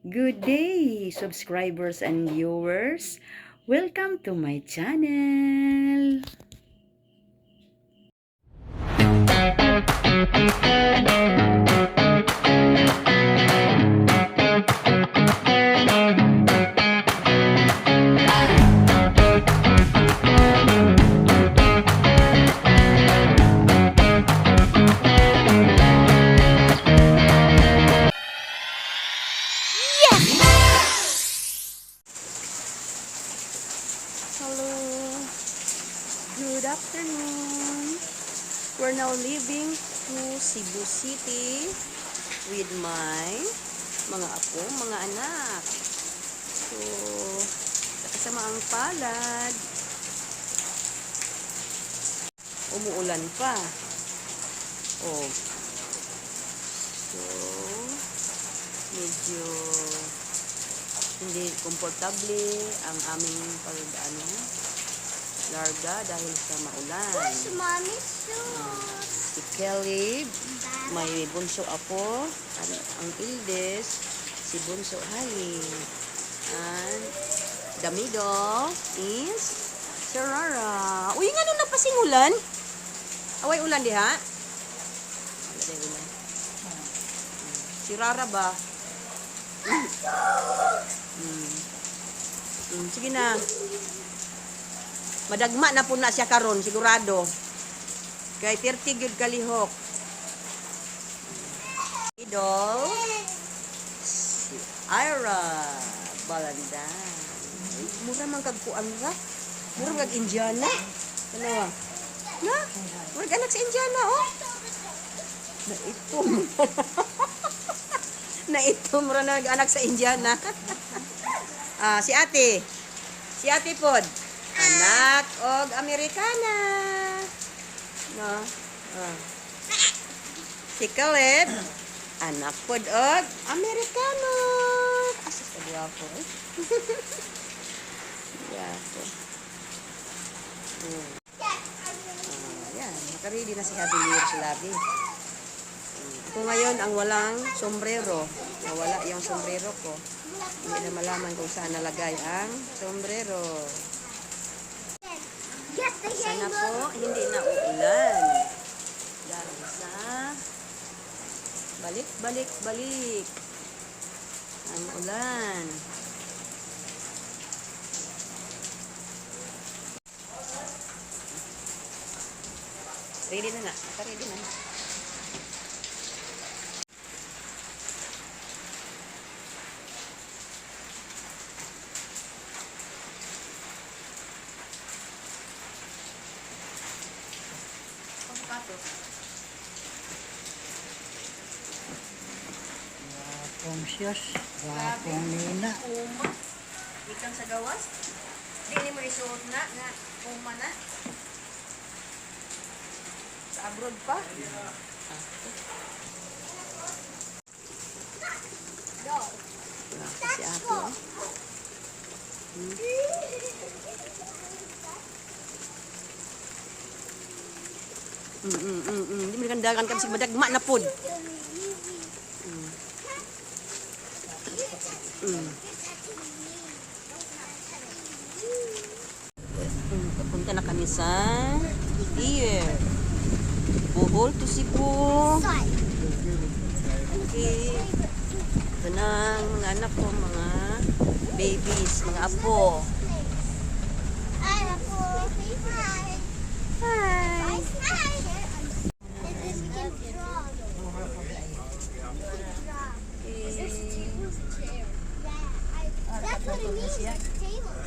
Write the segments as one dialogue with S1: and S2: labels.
S1: Good day, subscribers and viewers. Welcome to my channel. Hello. Good afternoon. We're now leaving to Cebu City with my mga apo, mga anak. So, kasama ang palad. Umuulan pa. Oh. So, medyo hindi komportable ang aming larga dahil sa maulan.
S2: Where's mommy's shoes?
S1: Si Kelly, may bunso apo, ang eldest, si bunso Hali. And the middle is si Rara. Uy, nga nung napasingulan? Away ulan di ha? Wala di ulan. Si Rara ba? Sige na. Madagma na po na siya karon, sigurado. Kay 30 gyud kalihok. Idol. Si Ira Balanda. Mura man kag kuan ra. Mura kag Indiana. Ano? Na? Mura anak sa Indiana, oh. Naitom ra nag-anak sa Indiana. Si ate. Si ate pod. Anak og Amerikana. No. Si Caleb. Anak pod og Amerikano. Asa sa guwapo eh. Guwapo. Yan. Makarili na si Javier sa labi. Ako ngayon ang walang sombrero. Nawala yung sombrero ko. Hindi na malaman kung saan nalagay ang sombrero. Sana po hindi na uulan. Dahil sa balik ang ulan. Ready na na. Ready na.
S3: Wapong siyos, wapong nina.
S1: Puma. Ikan sa gawas. Dili mo isuot na nga puma na. Sa abroad pa. Go. Si ate oh. Hindi mo kandagan kami si madagma na pod. Papunta na kami sa pier. Bohol to Cebu. Okay. Ito na ang mga anak ko, mga babies, mga apo.
S2: Hi. That's what it means. Table.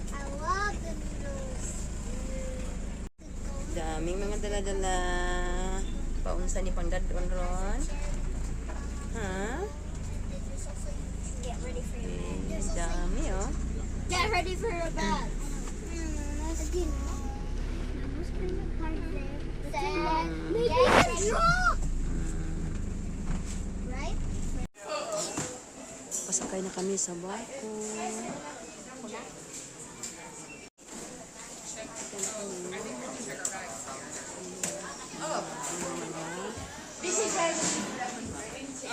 S2: I love the noodles.
S1: Daming mga dala-dala. Paunsa ni Pangdadon ron. Ha?
S2: Get ready for your bag.
S1: Dami oh.
S2: Get ready for your bag. Maybe a straw. Right?
S1: Pasakay na kami sa barko.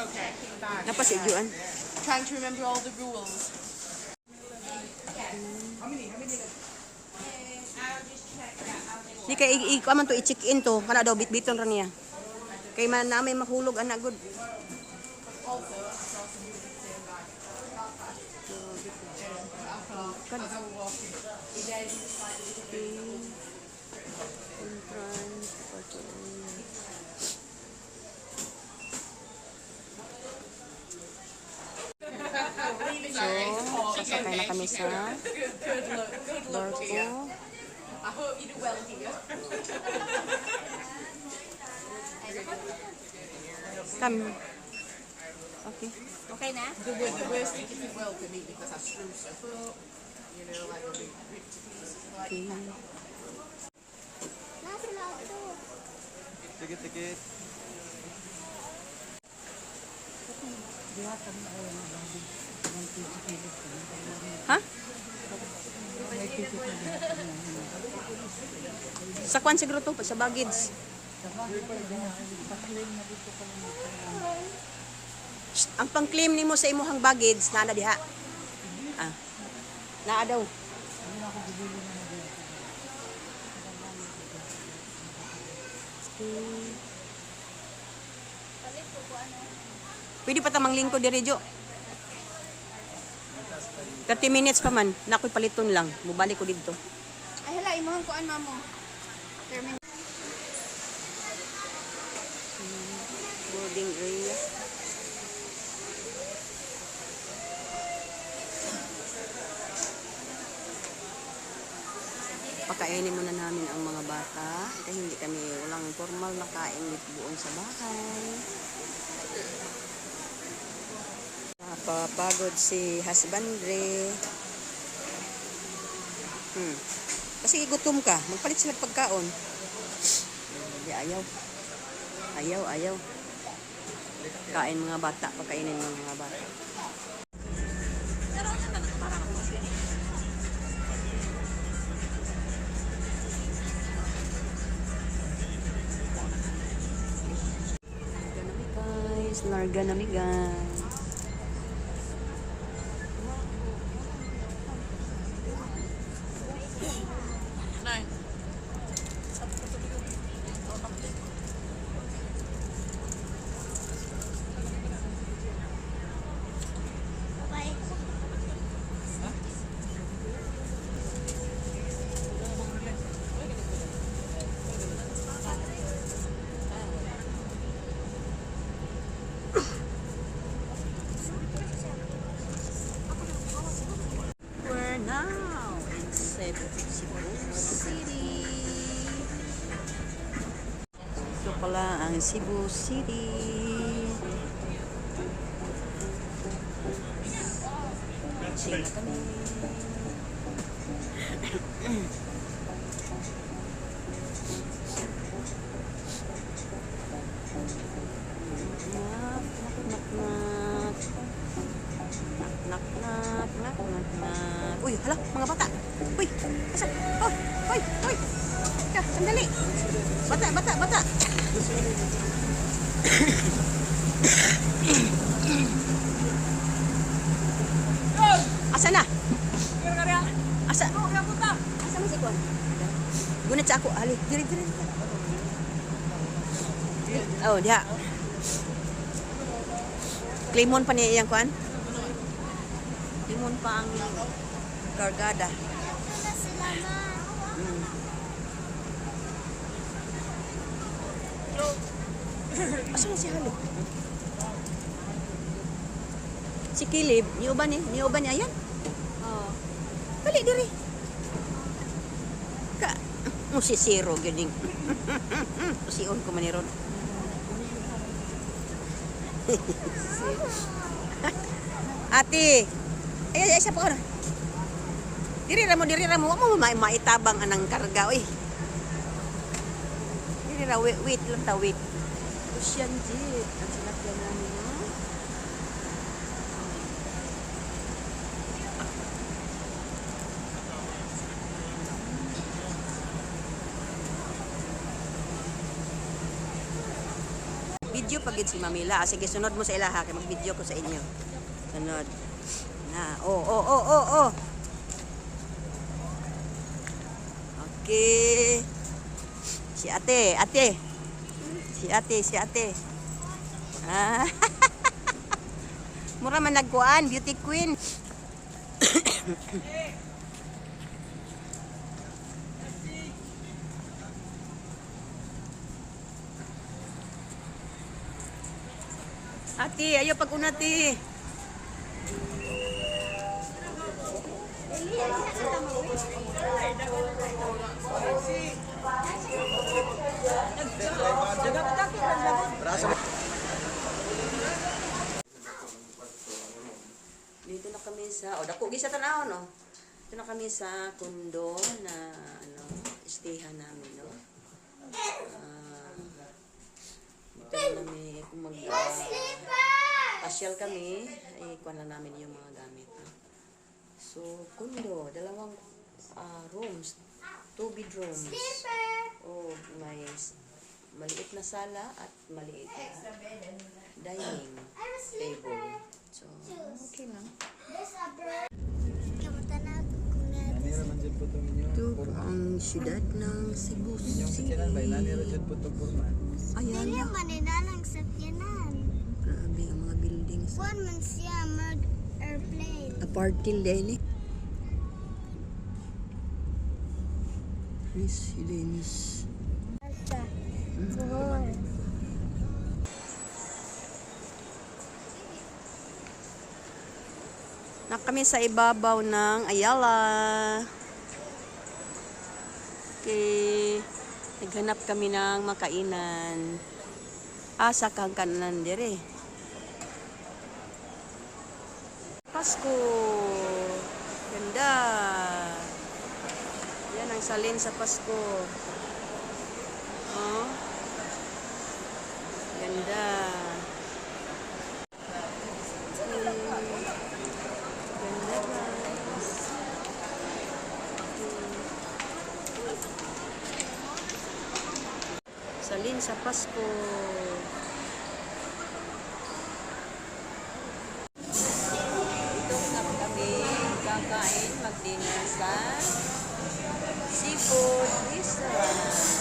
S4: Okay. Bad.
S1: Napasidyoan.
S4: Trying to remember all the rules.
S1: Di kay ikaw man to i-check in to. Kana daw bitbiton ra niya. Kay man na may mahulog ana good. So, sasakay na kami sa barko.
S4: I hope you do well here.
S1: Come. Okay.
S2: Okay na?
S4: The worst thing if you well for me because I screw stuff up. You know, like I'll be ripped to pieces. Like,
S1: Okay.
S2: Nasa loob to.
S5: Tikit-tikit.
S1: Ha? Sa kwan siguro to, sa baggage. Shh, ang pang-claim nimo sa imuhang baggage, naa na diha. Ah. Naa daw. Pwede pa tamang lingko diri Jo. 30 minutes pa man, nakoy paliton lang. Mubalik ko dito.
S2: Ay hala, imuhang kuan mamo. Termin.
S1: Boarding area. Pakainin muna namin ang mga bata dahil hindi kami walang formal na kain buon sa bahay. Napapagod si husbandre. Kasi gutom ka, magpalit sila pagkaon. Hindi, ayaw. Kain mga bata, pagkainin mga bata. Larga na mi guys.
S2: Bye.
S1: We're now in Cebu City. Ito pala ang Cebu City. Sing na kami. Knock. Uy, hala, mga bata. Uy, asa? Uy. Ka, sandali. Bata. Asa na? Asa? Asa mo si Kwan? Gunit sa ako. Ali, diri. Oh, diha. Limon pa niya iyang Kwan? Limon pa ang kargada.
S2: Wala sila ma.
S1: Asa na si Halo? Si Kilib, niuban niya yan.
S2: Oh.
S1: Bali diri. Ka, mo si Zero ganing. Sion ko maniron. Ate. Ay sa pa. Diri ra mo, wa mo maitabang anang karga oy. Diri ra wait lang ta wait. Ocean jeep. Ang sinakyan namin no. Nag-video pagid si Mamila. Ah, sige, sunod mo sa ilaha kay mag-video ko sa inyo. Sunod. Na, oh. Okay. Si ate. Si ate. Ah. Mura man nagkuan, beauty queen. Ate, ayo pag-una, ate. Dito na kami sa, dako gisa tanaw, no? Dito na kami sa condo na, stayhan namin, no? Dito na kami, kung pasyal kami, ay kuha na namin yung mga gamit, no? So, condo, dalawang rooms, 2 bedrooms. Oh, may maliit na sala at maliit na dining table. So, okay lang.
S5: Nanira man dyan po itong inyo.
S1: Ito po ang siyudad ng Cebu
S5: Inyong
S1: City.
S5: sakyanan ba? Nanira dyan po itong Burman.
S1: Ayan na.
S2: Maninalang sakyanan.
S1: Grabe ang mga buildings.
S2: One man siya mag airplane.
S1: Apartil din eh. Residence. Na kami sa ibabaw ng Ayala. Okay. Naghanap kami ng makainan. Asa kang kanan dire. Pasko. Ganda. Yan ang salin sa Pasko. Oh. Ganda. Ganda guys. Salin sa Pasko. Ito na kami kakain mag-dinner sa seafood restaurant.